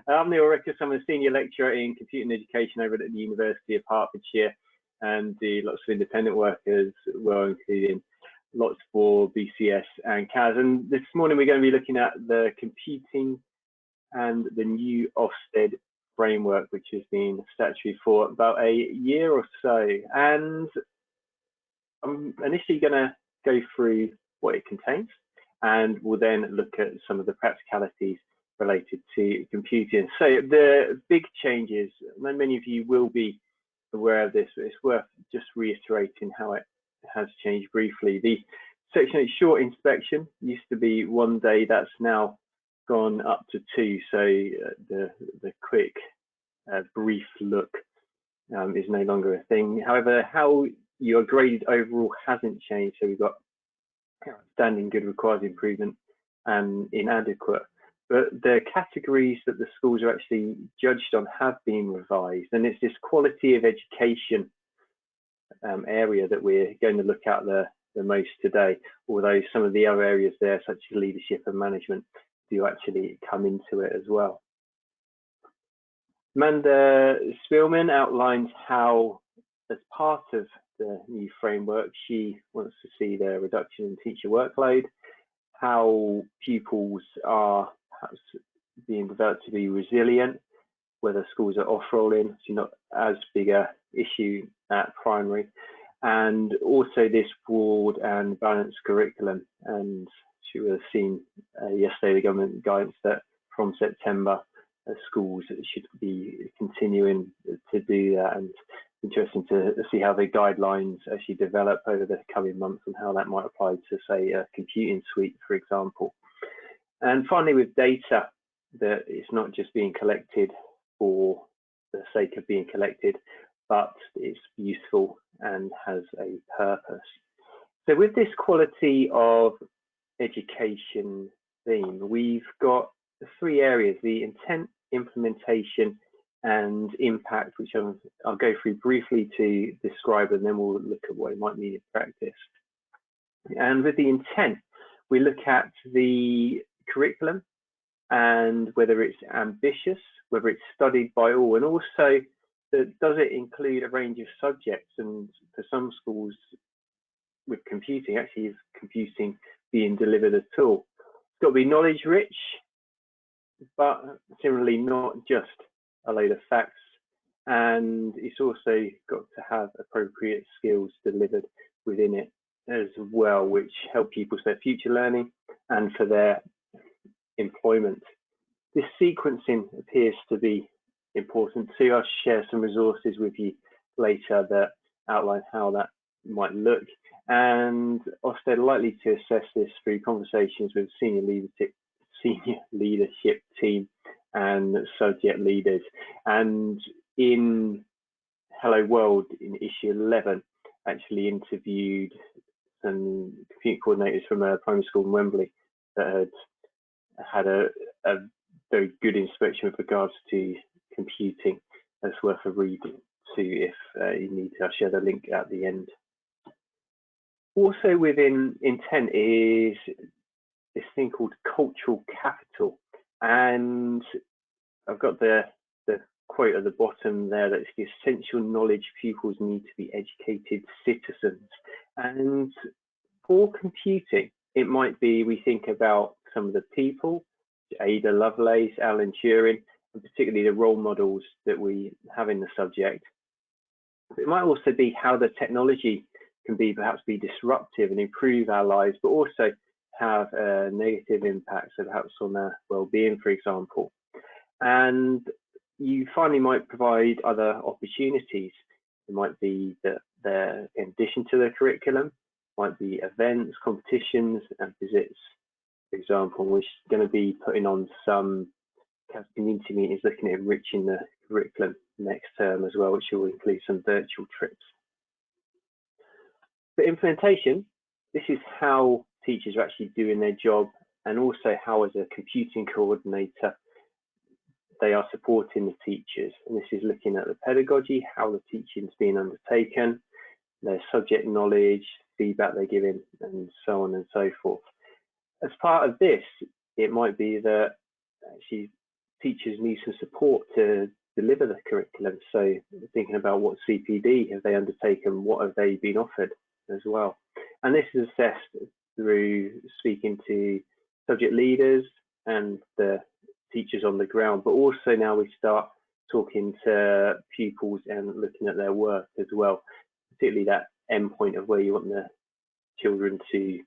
I'm Neil Rickers. I'm a senior lecturer in computing education over at the University of Hertfordshire, and do lots of independent work as well, including lots for BCS and CAS. And this morning we're going to be looking at the computing and the new Ofsted framework, which has been statutory for about a year or so. And I'm initially going to go through what it contains, and we'll then look at some of the practicalities related to computing. So the big changes, many of you will be aware of this, but it's worth just reiterating how it has changed briefly. The Section 8 short inspection used to be 1 day, that's now gone up to 2. So the quick brief look is no longer a thing. However, how you are graded overall hasn't changed. So we've got outstanding, good, requires improvement, and inadequate. But the categories that the schools are actually judged on have been revised, and it's this quality of education area that we're going to look at the most today, although some of the other areas there, such as leadership and management, do actually come into it as well. Amanda Spielman outlines how, as part of the new framework, she wants to see the reduction in teacher workload, how pupils are perhaps being developed to be resilient, whether schools are off-rolling, so not as big a issue at primary, and also this broad and balanced curriculum. And she will have seen yesterday the government guidance that from September schools should be continuing to do that, and interesting to see how the guidelines actually develop over the coming months and how that might apply to, say, a computing suite, for example. And finally, with data, that it's not just being collected for the sake of being collected, but it's useful and has a purpose. So with this quality of education theme, we've got 3 areas: the intent, implementation, and impact, which I'll go through briefly to describe, and then we'll look at what it might mean in practice. And with the intent, we look at the curriculum and whether it's ambitious, whether it's studied by all, and also does it include a range of subjects. And for some schools with computing, actually is computing being delivered at all. It's got to be knowledge rich, but similarly not just a load of facts, and it's also got to have appropriate skills delivered within it as well, which help pupils their future learning and for their employment. This sequencing appears to be important too. I'll share some resources with you later that outline how that might look, and Ofsted are likely to assess this through conversations with senior leadership team and subject leaders. And in Hello World, in issue 11, actually interviewed some computing coordinators from a primary school in Wembley that had a very good inspection with regards to computing. That's worth a read to if you need to. I'll share the link at the end. Also within intent is this thing called cultural capital, and I've got the quote at the bottom there, that's the essential knowledge pupils need to be educated citizens. And for computing, it might be we think about some of the people, Ada Lovelace, Alan Turing, and particularly the role models that we have in the subject. It might also be how the technology can be perhaps be disruptive and improve our lives, but also have a negative impact, so perhaps on their well-being, for example. And you finally might provide other opportunities. It might be that they're in addition to the curriculum, might be events, competitions, and visits, for example. We're going to be putting on some community meetings looking at enriching the curriculum next term as well, which will include some virtual trips. For implementation, this is how teachers are actually doing their job, and also how, as a computing coordinator, they are supporting the teachers. And this is looking at the pedagogy, how the teaching is being undertaken, their subject knowledge, feedback they're giving, and so on and so forth. As part of this, it might be that actually teachers need some support to deliver the curriculum. So thinking about what CPD have they undertaken, what have they been offered as well. And this is assessed through speaking to subject leaders and the teachers on the ground, but also now we start talking to pupils and looking at their work as well, particularly that end point of where you want the children to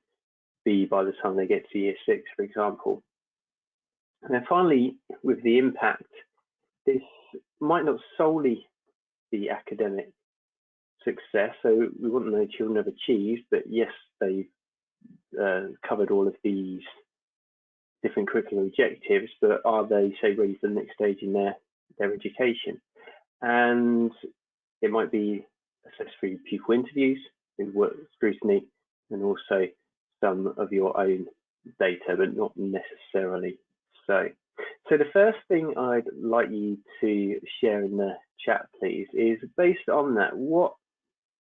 be by the time they get to year 6, for example. And then finally, with the impact, this might not solely be academic success. So we want to know children have achieved, but yes, they've covered all of these different curriculum objectives, but are they, say, ready for the next stage in their education? And it might be assessed through pupil interviews, with work scrutiny, and also some of your own data, but not necessarily so. So the first thing I'd like you to share in the chat, please, is based on that, what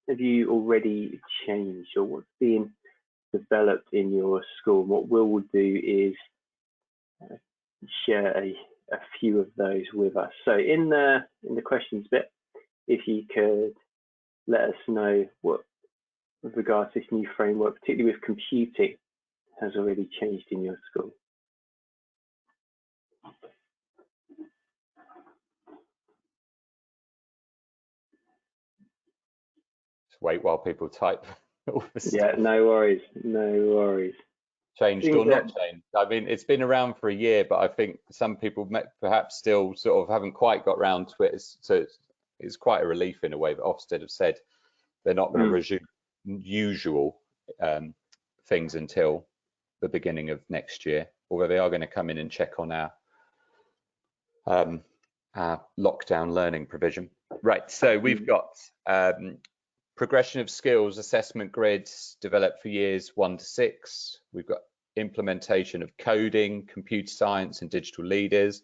have you already changed, or what's being developed in your school? What we'll do is share a few of those with us. So in the questions bit, if you could let us know what, with regards to this new framework, particularly with computing, has already changed in your school. Just wait while people type all the stuff. Yeah, no worries, no worries. Changed or not changed? I mean, it's been around for a year, but I think some people perhaps still sort of haven't quite got round to it. So it's quite a relief in a way that Ofsted have said they're not going to resume usual things until the beginning of next year, although they are going to come in and check on our lockdown learning provision. Right, so we've got progression of skills assessment grids developed for years 1 to 6. We've got implementation of coding, computer science and digital leaders,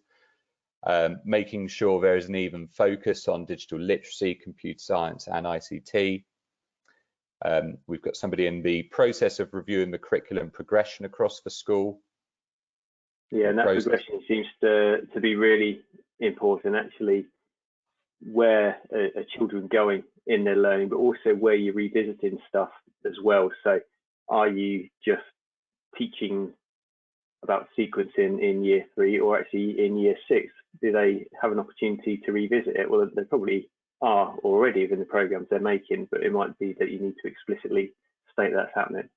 making sure there is an even focus on digital literacy, computer science and ICT. We've got somebody in the process of reviewing the curriculum progression across the school. Yeah, and that progression seems to be really important, actually, where are children going in their learning, but also where you're revisiting stuff as well. So are you just teaching about sequencing in year 3, or actually in year 6? Do they have an opportunity to revisit it? Well, they probably are already within the programs they're making, but it might be that you need to explicitly state that's happening.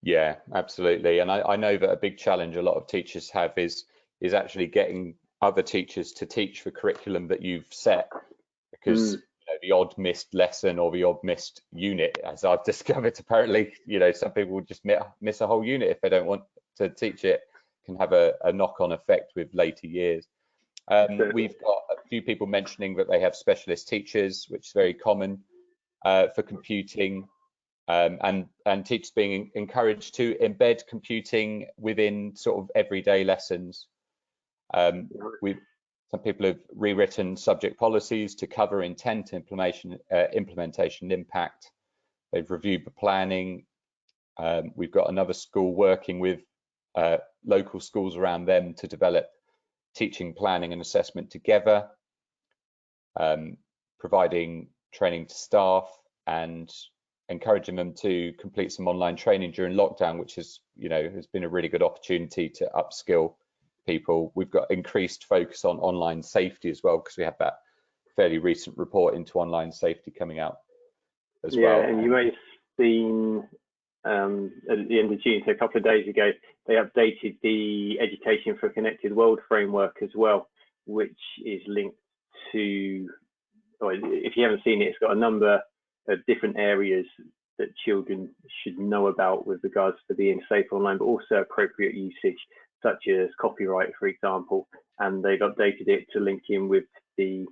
Yeah, absolutely. And I know that a big challenge a lot of teachers have is actually getting other teachers to teach the curriculum that you've set, because you know, the odd missed lesson or the odd missed unit, as I've discovered, apparently, you know, some people just miss a whole unit if they don't want to teach it, can have a knock-on effect with later years. We've got a few people mentioning that they have specialist teachers, which is very common for computing, and teachers being encouraged to embed computing within sort of everyday lessons. Some people have rewritten subject policies to cover intent, implementation, impact. They've reviewed the planning. We've got another school working with local schools around them to develop teaching, planning and assessment together, providing training to staff and encouraging them to complete some online training during lockdown, which is, you know, has been a really good opportunity to upskill people. We've got increased focus on online safety as well, because we had that fairly recent report into online safety coming out as well. Yeah, and you may have seen at the end of June, so a couple of days ago, they updated the Education for a Connected World framework as well, which is linked to, or if you haven't seen it, it's got a number of different areas that children should know about with regards to being safe online, but also appropriate usage, such as copyright, for example. And they've updated it to link in with the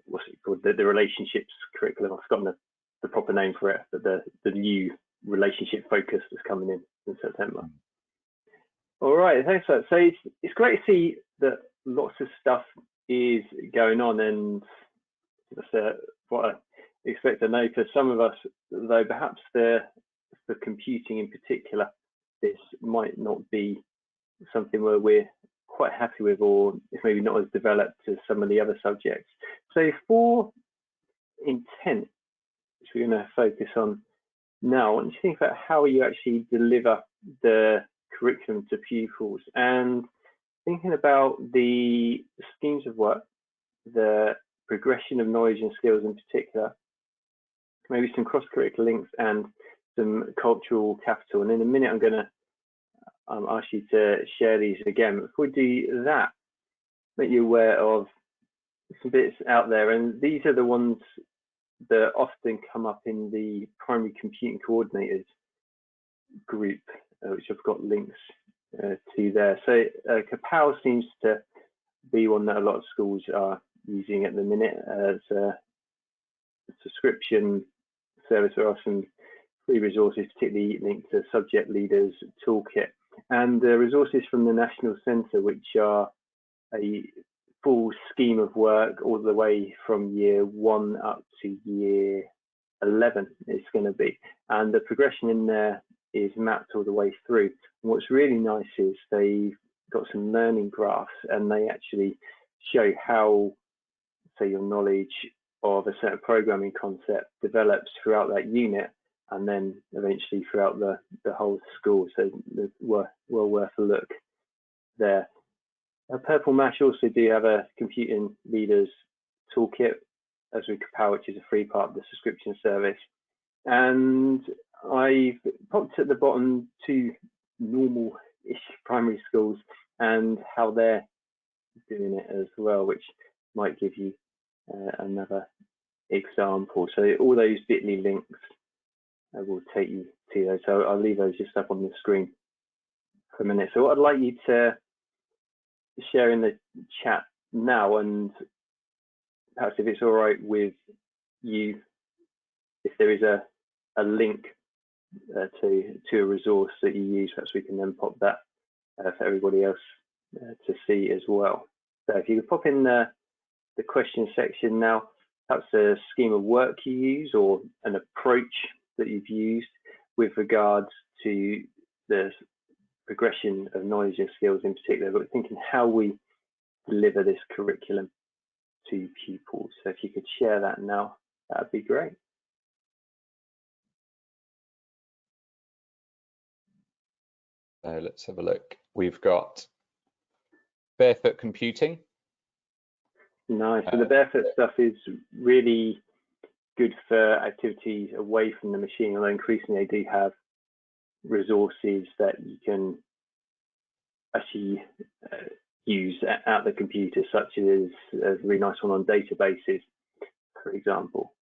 what's it called, the relationships curriculum. I've forgotten the proper name for it, but the new relationship focus that's coming in September. All right, thanks for that. So it's great to see that lots of stuff is going on, and that's what I expect to know for some of us, though perhaps for computing in particular, this might not be something where we're quite happy with, or if maybe not as developed as some of the other subjects. So for intent, which we're going to focus on now, I want you to think about how you actually deliver the curriculum to pupils, and thinking about the schemes of work, the progression of knowledge and skills in particular, maybe some cross-curricular links and some cultural capital. And in a minute, I'm going to ask you to share these again. Before we do that, make you aware of some bits out there, and these are the ones that often come up in the primary computing coordinators group, which I've got links to there. So Kapow seems to be one that a lot of schools are using at the minute. It's a subscription service for often free resources, particularly linked to Subject Leaders Toolkit, and the resources from the National Centre, which are a full scheme of work all the way from year 1 up to year 11 is going to be, and the progression in there is mapped all the way through. And what's really nice is they've got some learning graphs, and they actually show how, say, your knowledge of a certain programming concept develops throughout that unit, and then eventually throughout the whole school. So well worth a look there. Purple Mash also do have a computing leaders toolkit, as we Kapow, which is a free part of the subscription service. And I've popped at the bottom 2 normal-ish primary schools and how they're doing it as well, which might give you another example. So all those bit.ly links will take you to those. So I'll leave those just up on the screen for a minute. So what I'd like you to share in the chat now, and perhaps if it's all right with you, if there is a link to a resource that you use, perhaps we can then pop that for everybody else to see as well. So if you could pop in the question section now, perhaps a scheme of work you use or an approach that you've used with regards to the progression of knowledge and skills in particular, but thinking how we deliver this curriculum to pupils. So if you could share that now, that'd be great. Let's have a look. We've got barefoot computing. Nice. So the barefoot stuff is really good for activities away from the machine, although increasingly they do have resources that you can actually use at the computer, such as a really nice one on databases, for example.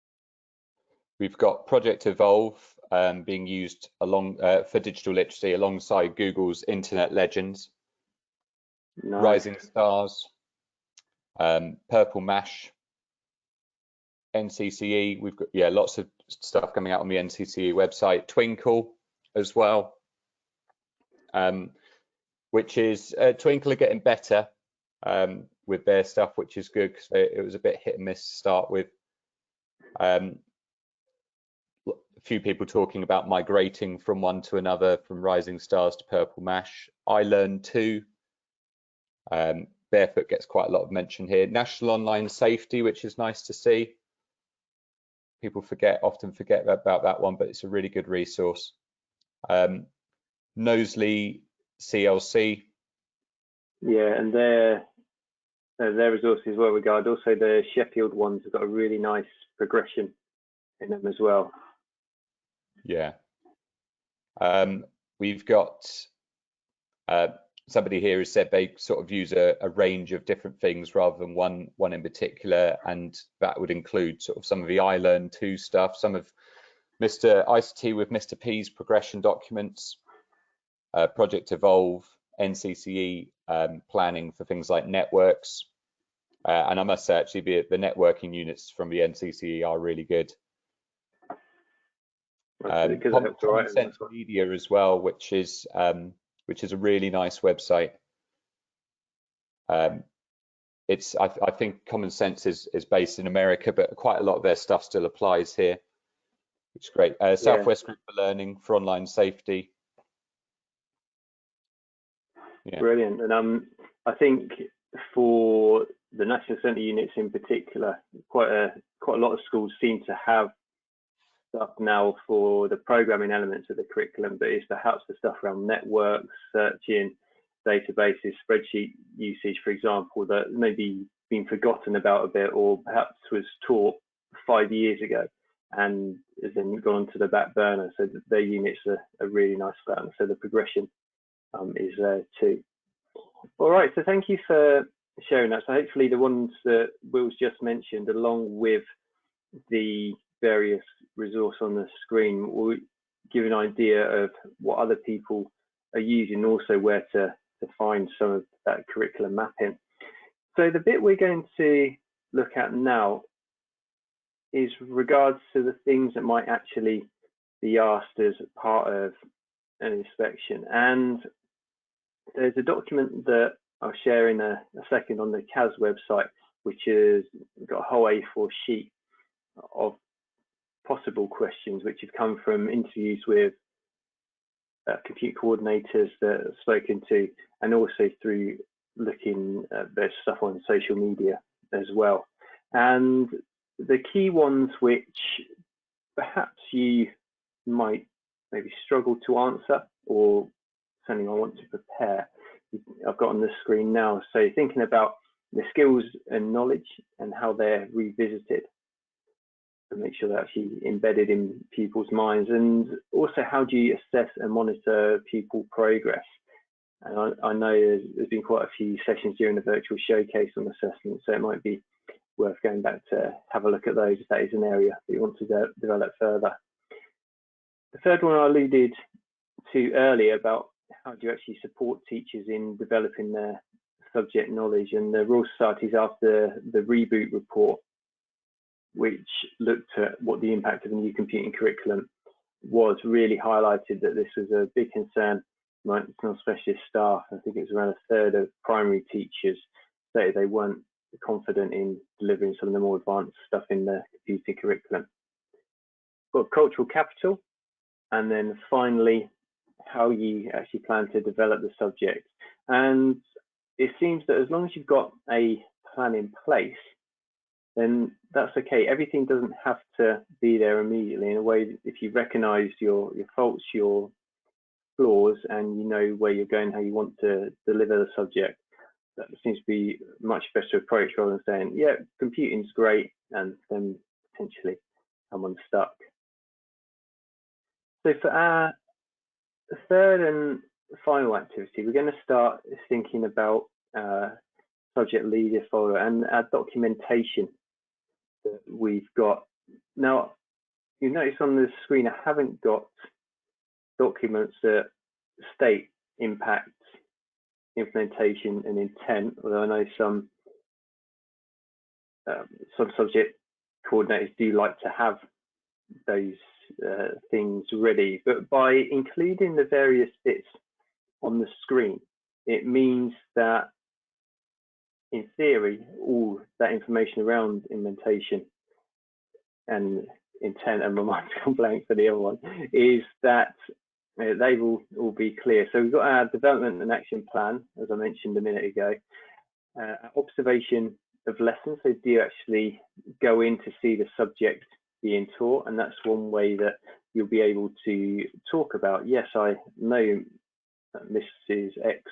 We've got Project Evolve being used along for digital literacy alongside Google's Internet Legends. Nice. Rising Stars, Purple Mash, NCCE. We've got lots of stuff coming out on the NCCE website. Twinkle as well, which is Twinkle are getting better with their stuff, which is good because it was a bit hit and miss to start with. A few people talking about migrating from one to another, from Rising Stars to Purple Mash. I Learn Too. Barefoot gets quite a lot of mention here. National Online Safety, which is nice to see. People often forget about that one, but it's a really good resource. Knowsley CLC. Yeah, and their resources well regarded. Also, the Sheffield ones have got a really nice progression in them as well. Yeah. We've got somebody here has said they sort of use a range of different things rather than one in particular, and that would include sort of some of the I Learn Too stuff, some of Mr. ICT with Mr. P's progression documents, Project Evolve, NCCE planning for things like networks, and I must say actually the networking units from the NCCE are really good. Common Sense Media as well, which is a really nice website. I think Common Sense is based in America, but quite a lot of their stuff still applies here, which is great. Southwest Group for Learning for online safety. Yeah. Brilliant. And I think for the National Centre units in particular, quite a lot of schools seem to have stuff now for the programming elements of the curriculum, but it's perhaps the stuff around networks, searching, databases, spreadsheet usage, for example, that maybe been forgotten about a bit, or perhaps was taught 5 years ago and has then gone to the back burner. So their units are really nice for that. And so the progression is there too. All right, so thank you for sharing that. So hopefully the ones that Will's just mentioned, along with the various resources on the screen, will give an idea of what other people are using, and also where to find some of that curriculum mapping. So the bit we're going to look at now is regards to the things that might actually be asked as part of an inspection. And there's a document that I'll share in a second on the CAS website, which has got a whole A4 sheet of possible questions which have come from interviews with compute coordinators that I've spoken to, and also through looking at their stuff on social media as well. And the key ones which perhaps you might maybe struggle to answer, or something I want to prepare, I've got on the screen now. So thinking about the skills and knowledge and how they're revisited to make sure they're actually embedded in pupils' minds, and also how do you assess and monitor pupil progress. And I know there's been quite a few sessions during the virtual showcase on assessment, so it might be worth going back to have a look at those if that is an area that you want to develop further. The third one I alluded to earlier about how do you actually support teachers in developing their subject knowledge, and the Royal Society's after the reboot report, which looked at what the impact of the new computing curriculum was, really highlighted that this was a big concern among non-specialist staff. I think it was around a third of primary teachers stated they weren't confident in delivering some of the more advanced stuff in the computing curriculum. Got cultural capital, and then finally how you actually plan to develop the subject. And it seems that as long as you've got a plan in place, then that's okay. Everything doesn't have to be there immediately. In a way, if you recognize your faults, your flaws, and you know where you're going, how you want to deliver the subject, that seems to be a much better approach rather than saying, yeah, computing's great, and then potentially someone's stuck. So for our third and final activity, we're going to start thinking about subject leader folder and our documentation that we've got. Now, you notice on the screen, I haven't got documents that state impact, implementation and intent, although I know some subject coordinators do like to have those things ready. But by including the various bits on the screen, it means that in theory, all that information around implementation and intent, and my mind's gone blank for the other one, is that they will all be clear. So we've got our development and action plan, as I mentioned a minute ago, observation of lessons. So do you actually go in to see the subject being taught? And that's one way that you'll be able to talk about, yes, I know Mrs. X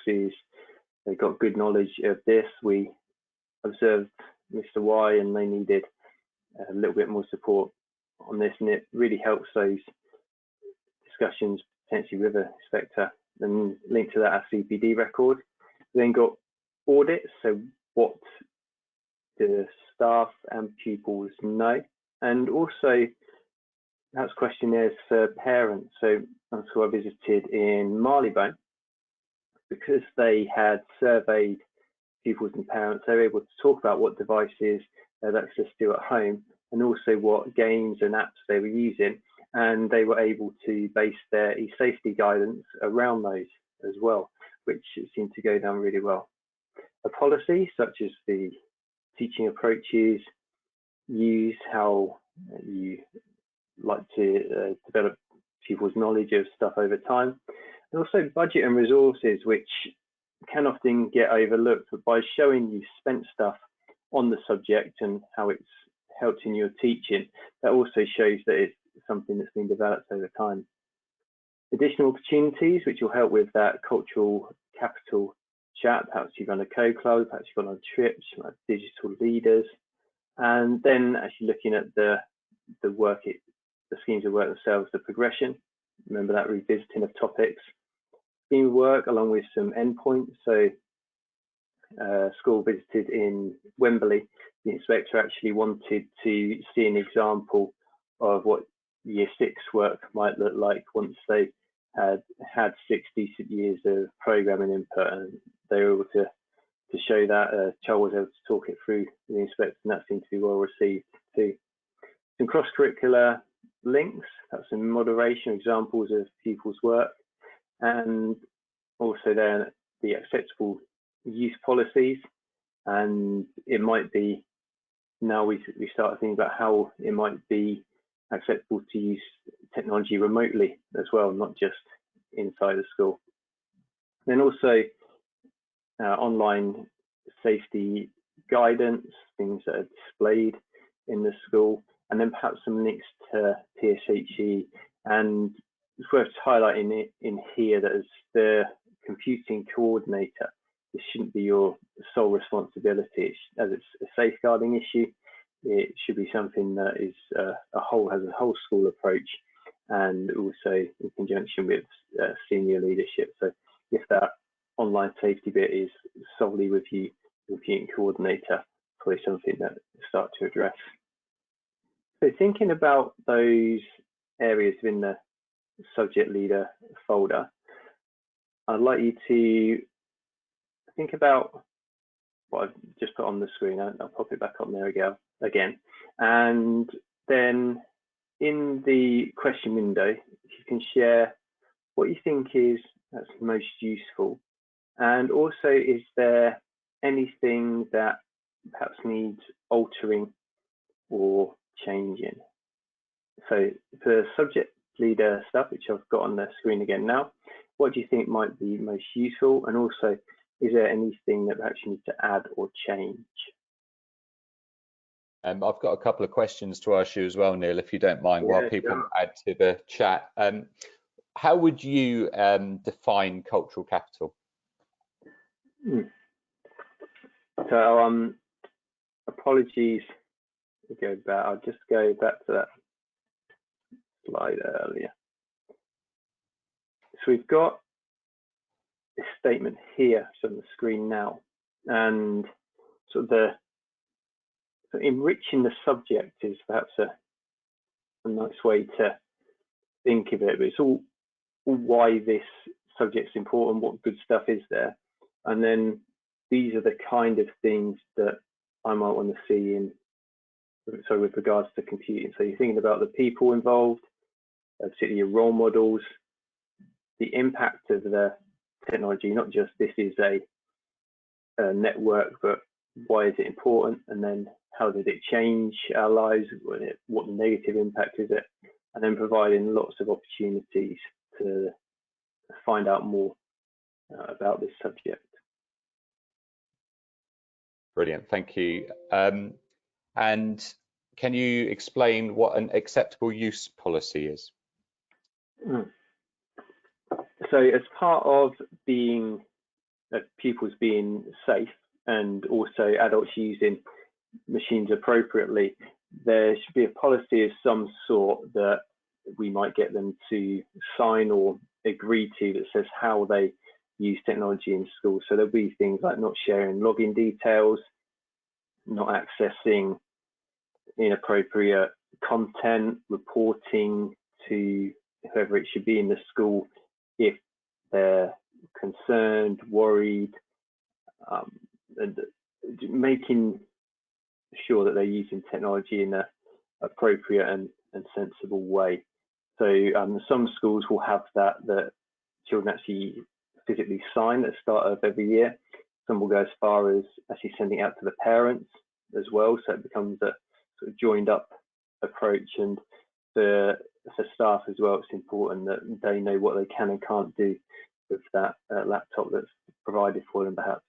they've got good knowledge of this. We observed Mr. Y and they needed a little bit more support on this, and it really helps those discussions potentially with a inspector. Then link to that our CPD record. Then got audits, so what the staff and pupils know, and also that's questionnaires for parents. So that's who I visited in Marylebone, because they had surveyed pupils and parents. They were able to talk about what devices they had access to at home, and also what games and apps they were using, and they were able to base their e-safety guidance around those as well, which seemed to go down really well. A policy such as the teaching approaches used, how you like to develop pupils' knowledge of stuff over time, and also budget and resources, which can often get overlooked, but by showing you've spent stuff on the subject and how it's helped in your teaching, that also shows that it's something that's been developed over time. Additional opportunities which will help with that cultural capital chat, perhaps you run a co-club, perhaps you've gone on trips, you might have digital leaders, and then actually looking at the schemes of work themselves, the progression. Remember that revisiting of topics, scheme of work along with some endpoints. So school visited in Wembley, the inspector actually wanted to see an example of what year 6 work might look like once they had 6 decent years of programming input, and they were able to show that. Charles was able to talk it through the inspector, and that seemed to be well received too. Some cross-curricular links, that's some moderation examples of pupils' work, and also then the acceptable use policies. And it might be, now we start thinking about how it might be acceptable to use technology remotely as well, not just inside the school. Then also online safety guidance, things that are displayed in the school, and then perhaps some links to PSHE. And it's worth highlighting it in here that as the computing coordinator, this shouldn't be your sole responsibility. As it's a safeguarding issue, it should be something that is has a whole school approach, and also in conjunction with senior leadership. So if that online safety bit is solely with you, computing coordinator, probably something that start to address. So thinking about those areas within the subject leader folder, I'd like you to think about what I've just put on the screen. I'll pop it back on there again. And then in the question window, if you can share what you think that's most useful. And also, is there anything that perhaps needs altering or changing? So for subject leader stuff, which I've got on the screen again now, what do you think might be most useful? And also, is there anything that perhaps you need to add or change? I've got a couple of questions to ask you as well, Neil, if you don't mind, while people add to the chat. How would you define cultural capital? So apologies. I'll just go back to that slide earlier. So we've got this statement here on the screen now, and so enriching the subject is perhaps a nice way to think of it, but it's all why this subject's important, what good stuff is there, and then these are the kind of things that I might want to see with regards to computing. So you're thinking about the people involved, particularly your role models, the impact of the technology, not just this is a network, but why is it important, and then how did it change our lives, what negative impact is it, and then providing lots of opportunities to find out more about this subject. Brilliant, thank you. And can you explain what an acceptable use policy is? So as part of being pupils being safe and also adults using machines appropriately, there should be a policy of some sort that we might get them to sign or agree to that says how they use technology in school. So there'll be things like not sharing login details, not accessing inappropriate content, reporting to whoever it should be in the school if they're concerned, worried, and making sure that they're using technology in an appropriate and sensible way. So some schools will have that children actually physically sign at the start of every year. Some will go as far as actually sending it out to the parents as well, so it becomes a sort of joined up approach. And for staff as well, it's important that they know what they can and can't do with that laptop that's provided for them, perhaps.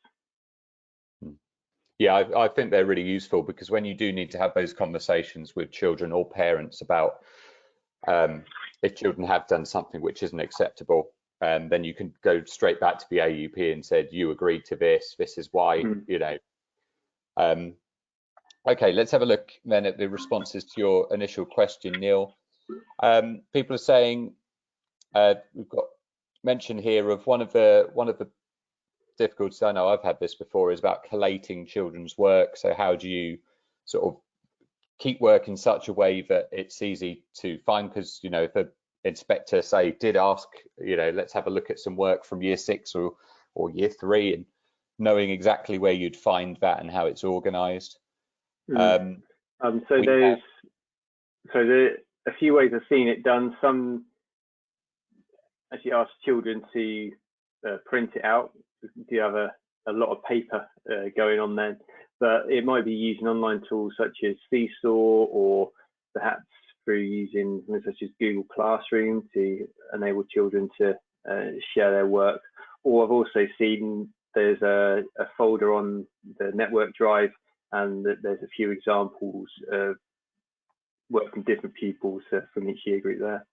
Yeah, I think they're really useful, because when you do need to have those conversations with children or parents about if children have done something which isn't acceptable, then you can go straight back to the AUP and said, you agreed to this, this is why, you know. Okay, let's have a look then at the responses to your initial question, Neil. People are saying, we've got mention here of one of the difficulties, I know I've had this before, is about collating children's work. So how do you sort of keep work in such a way that it's easy to find? Because, you know, if an inspector, say, did ask, you know, let's have a look at some work from year 6 or year 3, and knowing exactly where you'd find that and how it's organized. So there's a few ways I've seen it done. Some actually ask children to print it out. Do you have a lot of paper going on then? But it might be using online tools such as Seesaw, or perhaps through using such as Google Classroom to enable children to share their work. Or I've also seen there's a folder on the network drive, and there's a few examples of work from different pupils from each year group there.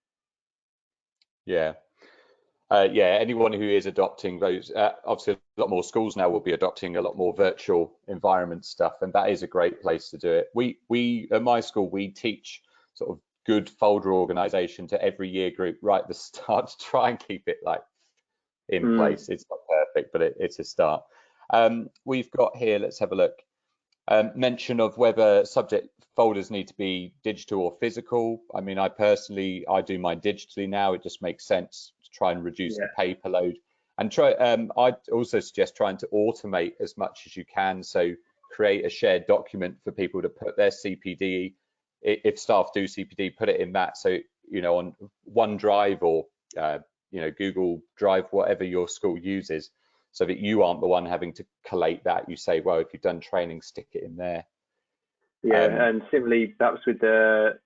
Yeah. Yeah, anyone who is adopting those, obviously a lot more schools now will be adopting a lot more virtual environment stuff, and that is a great place to do it. We at my school, we teach sort of good folder organization to every year group right at the start, to try and keep it like in place. It's not perfect, but it's a start. We've got here, let's have a look, mention of whether subject folders need to be digital or physical. I mean, I do mine digitally now. It just makes sense to try and reduce the paper load, and I'd also suggest trying to automate as much as you can. So create a shared document for people to put their CPD, if staff do CPD, put it in that. So, you know, on OneDrive or you know, Google Drive, whatever your school uses, so that you aren't the one having to collate that. You say, well, if you've done training, stick it in there. Yeah, and similarly, perhaps with the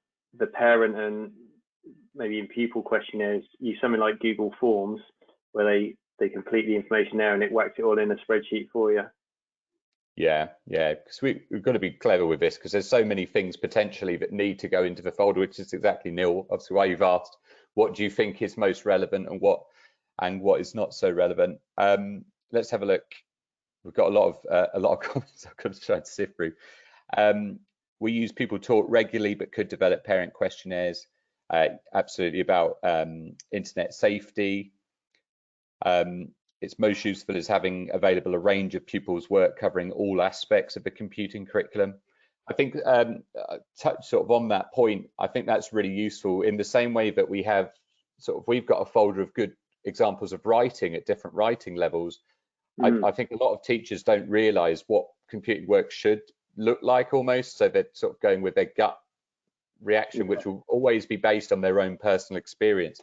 parent and maybe in pupil questionnaires, use something like Google Forms, where they complete the information there and it whacks it all in a spreadsheet for you. Yeah, because we've got to be clever with this, because there's so many things potentially that need to go into the folder, which is exactly, Neil, obviously why you've asked, what do you think is most relevant and what is not so relevant. Let's have a look. We've got a lot of comments I've got to try to sift through. We use People Talk regularly, but could develop parent questionnaires. Absolutely, about internet safety. It's most useful as having available a range of pupils' work covering all aspects of the computing curriculum. I think touch sort of on that point, I think that's really useful in the same way that we have we've got a folder of good examples of writing at different writing levels. I think a lot of teachers don't realise what computing work should look like almost, so they're sort of going with their gut reaction, which will always be based on their own personal experience.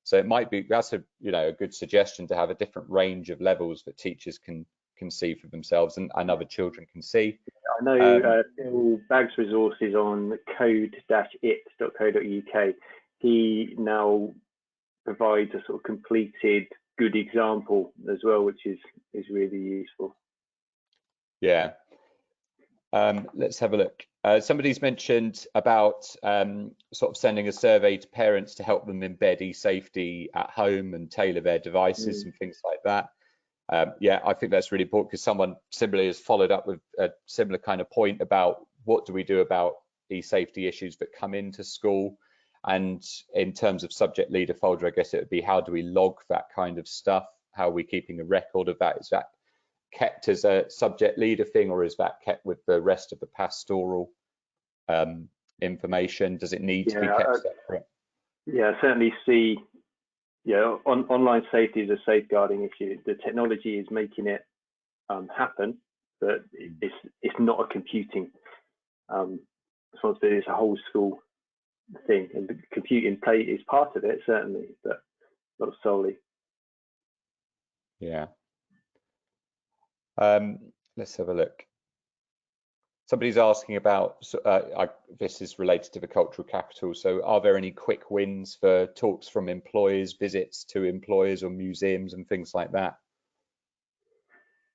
So it might be, that's a good suggestion, to have a different range of levels that teachers can see for themselves and other children can see. I know Bill Baggs' resources on code-it.co.uk, he now provides a sort of completed good example as well, which is really useful. Yeah. Let's have a look. Somebody's mentioned about sort of sending a survey to parents to help them embed e-safety at home and tailor their devices and things like that. Yeah, I think that's really important, because someone similarly has followed up with a similar kind of point about what do we do about e-safety issues that come into school. And in terms of subject leader folder, I guess it would be, how do we log that kind of stuff? How are we keeping a record of that? Is that kept as a subject leader thing, or is that kept with the rest of the pastoral information? Does it need to be kept separate? Yeah, I certainly see. Online safety is a safeguarding issue. The technology is making it happen, but it's not a computing responsibility. It's a whole school thing, and the computing play is part of it, certainly, but not solely. Yeah. Let's have a look. Somebody's asking about, this is related to the cultural capital, so are there any quick wins for talks from employers, visits to employers or museums and things like that?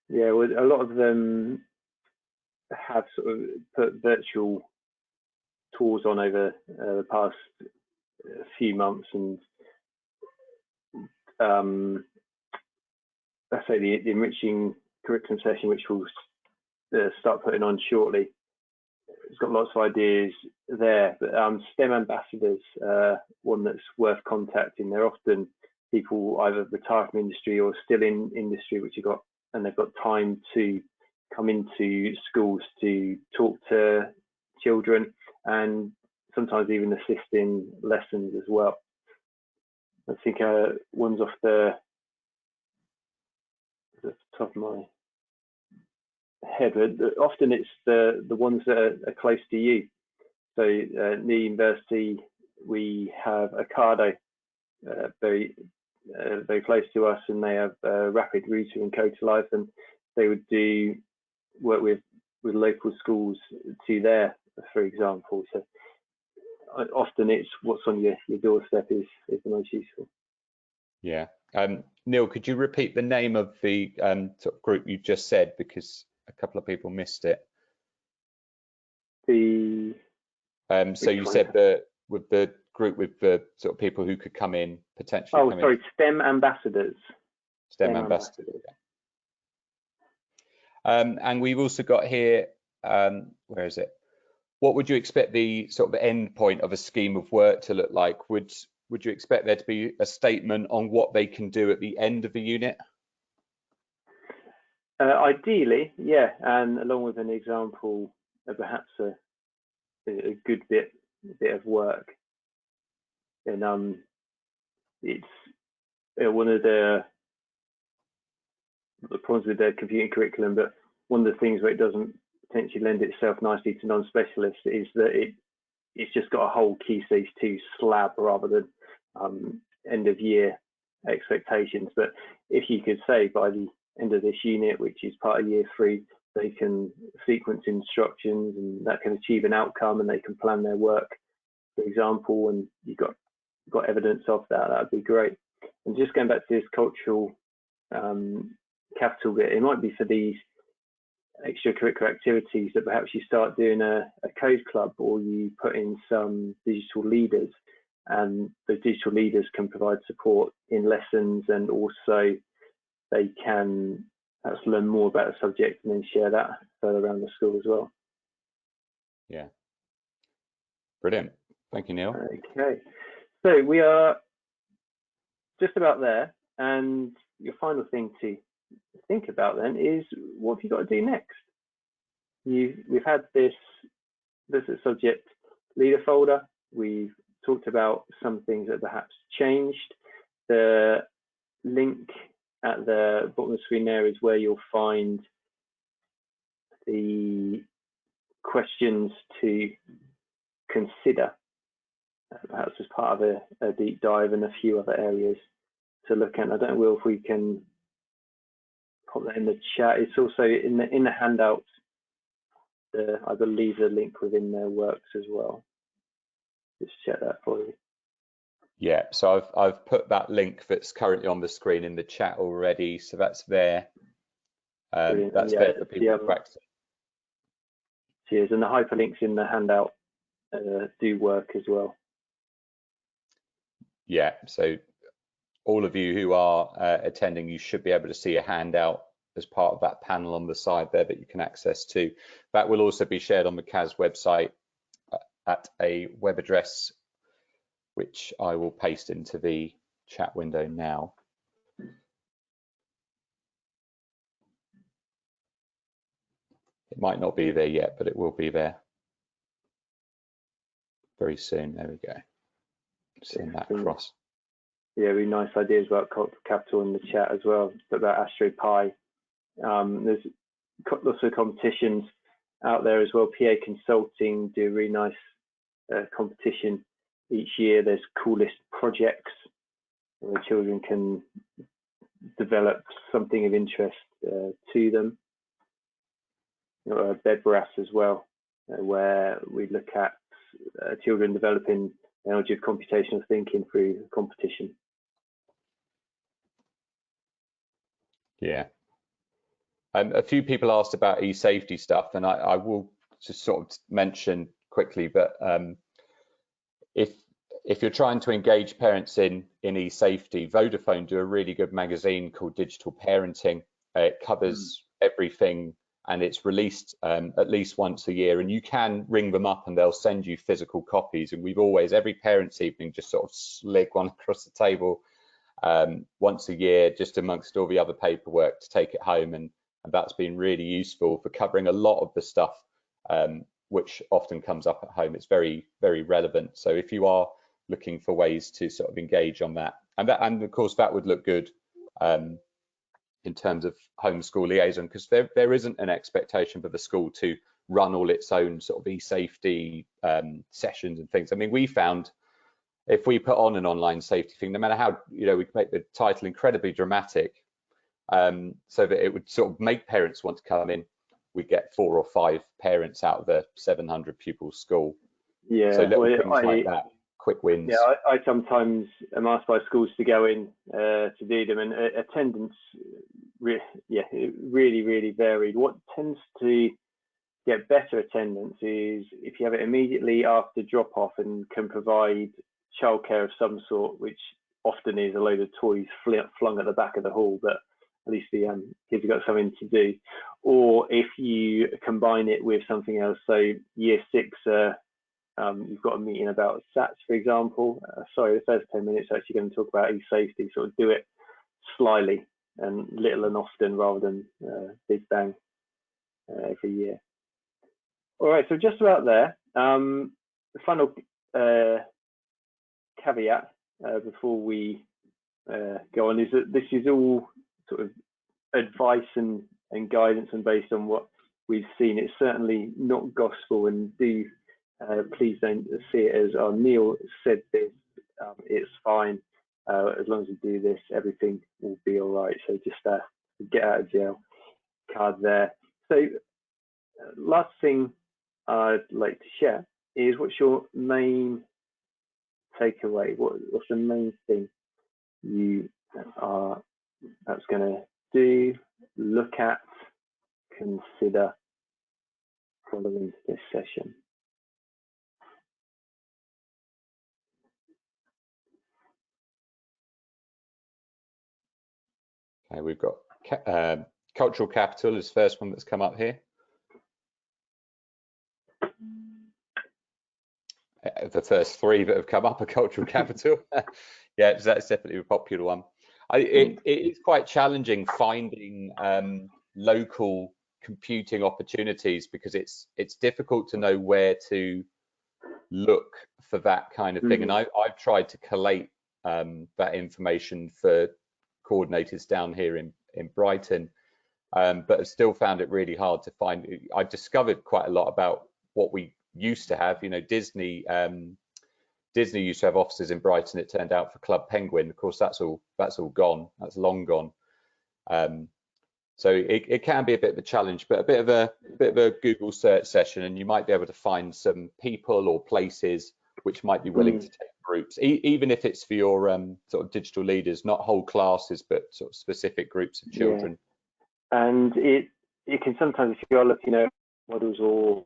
Yeah, well, a lot of them have sort of put virtual tours on over the past few months, and let's say the enriching curriculum session, which we'll start putting on shortly, it's got lots of ideas there. But STEM ambassadors, one that's worth contacting. They're often people either retired from industry or still in industry, which they've got time to come into schools to talk to children and sometimes even assist in lessons as well. I think one's off the top of my head, but often it's the ones that are close to you. So near university, we have Ocado, very close to us, and they have rapid router in Code to Life, and they would do work with local schools to there, for example. So often it's what's on your doorstep is the most useful. Yeah. Neil, could you repeat the name of the sort of group you just said, because a couple of people missed it? So you said with the group with the sort of people who could come in potentially. Oh, sorry, STEM ambassadors. STEM ambassadors. And we've also got here, where is it? What would you expect the sort of end point of a scheme of work to look like? Would you expect there to be a statement on what they can do at the end of the unit? Ideally, yeah, and along with an example of perhaps a good bit of work. And it's one of the problems with the computing curriculum, but one of the things where it doesn't potentially lend itself nicely to non-specialists is that it's just got a whole Key Stage 2 slab rather than end of year expectations. But if you could say by the end of this unit, which is part of year 3, they can sequence instructions and that can achieve an outcome, and they can plan their work, for example, and you've got evidence of that, that would be great. And just going back to this cultural capital bit, it might be for these extracurricular activities that perhaps you start doing a code club, or you put in some digital leaders, and the digital leaders can provide support in lessons, and also they can perhaps learn more about the subject and then share that further around the school as well. Yeah, brilliant. Thank you, Neil. Okay, so we are just about there, and your final thing to think about then is, what have you got to do next? We've had this subject leader folder. We've talked about some things that perhaps changed. The link at the bottom of the screen there is where you'll find the questions to consider, perhaps as part of a deep dive, and a few other areas to look at. I don't know, Will, if we can put that in the chat. It's also in the handouts. I believe the link within their works as well. Just check that for you. Yeah, so I've put that link that's currently on the screen in the chat already, so that's there. That's there for people to access. Cheers, and the hyperlinks in the handout do work as well. Yeah, so all of you who are attending, you should be able to see a handout as part of that panel on the side there that you can access to. That will also be shared on the CAS website at a web address, which I will paste into the chat window now. It might not be there yet, but it will be there very soon. There we go. Send that across. Yeah, really nice ideas about cultural capital in the chat as well, about AstroPi. There's lots of competitions out there as well. PA Consulting do a really nice competition each year. There's coolest projects where children can develop something of interest to them. BEBRAS as well, where we look at children developing knowledge of computational thinking through competition. Yeah. A few people asked about e-safety stuff, and I will just sort of mention quickly, but if you're trying to engage parents in e-safety, Vodafone do a really good magazine called Digital Parenting. It covers everything, and it's released at least once a year, and you can ring them up and they'll send you physical copies. And we've always, every parents' evening, just sort of slid one across the table once a year, just amongst all the other paperwork, to take it home, and that's been really useful for covering a lot of the stuff which often comes up at home. It's very, very relevant. So if you are looking for ways to sort of engage on that, and of course that would look good in terms of homeschool liaison, because there isn't an expectation for the school to run all its own sort of e-safety sessions and things. I mean, we found if we put on an online safety thing, no matter how, we can make the title incredibly dramatic, so that it would sort of make parents want to come in, we get 4 or 5 parents out of the 700 pupil school. Yeah, so little things like that, quick wins. Yeah, I sometimes am asked by schools to go in to do them, and attendance, really varied. What tends to get better attendance is if you have it immediately after drop off and can provide childcare of some sort, which often is a load of toys flung at the back of the hall, but at least the kids have got something to do. Or if you combine it with something else, so year 6, you've got a meeting about SATs, for example. Sorry, the first 10 minutes are actually going to talk about e-safety, sort of do it slyly and little and often rather than big bang every year. All right, so just about there. The final caveat before we go on is that this is all sort of advice and guidance, and based on what we've seen. It's certainly not gospel, and please don't see it as, oh, Neil said this, it's fine, as long as you do this, everything will be all right. So just get out of jail card there. So last thing I'd like to share is, what's your main takeaway? What's the main thing you are perhaps going to do, look at, consider following this session? Okay, we've got cultural capital is the first one that's come up here. The first 3 that have come up are cultural capital. Yeah, that's definitely a popular one. It is quite challenging finding local computing opportunities, because it's difficult to know where to look for that kind of thing. And I've tried to collate that information for coordinators down here in Brighton, but I've still found it really hard to find. I discovered quite a lot about what we used to have. Disney used to have offices in Brighton, it turned out, for Club Penguin. Of course, that's all gone. That's long gone. So it can be a bit of a challenge, but a bit of a Google search session, and you might be able to find some people or places which might be willing to take groups, even if it's for your sort of digital leaders, not whole classes, but sort of specific groups of children. Yeah. And it can sometimes, if you're looking at models or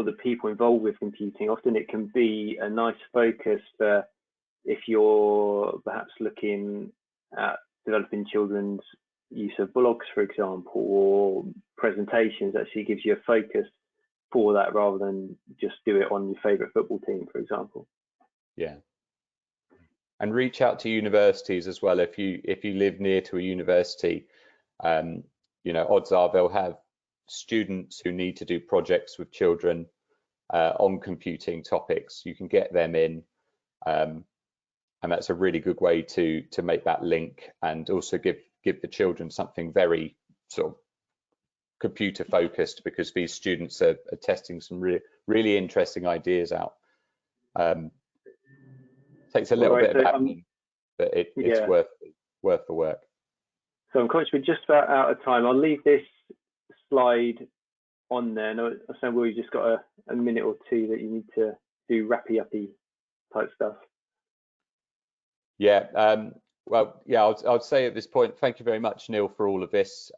the people involved with computing, often it can be a nice focus for if you're perhaps looking at developing children's use of blogs, for example, or presentations. Actually gives you a focus for that, rather than just do it on your favorite football team, for example. Yeah. And reach out to universities as well. If you live near to a university, odds are they'll have students who need to do projects with children on computing topics. You can get them in, and that's a really good way to make that link, and also give the children something very sort of computer focused, because these students are testing some really interesting ideas out. Takes a little bit of admin, but it's worth the work. So I'm conscious we're just about out of time. I'll leave this slide on there? And I understand we've just got a minute or two that you need to do wrappy-uppy type stuff. Yeah, well, yeah, I'd say at this point, thank you very much, Neil, for all of this.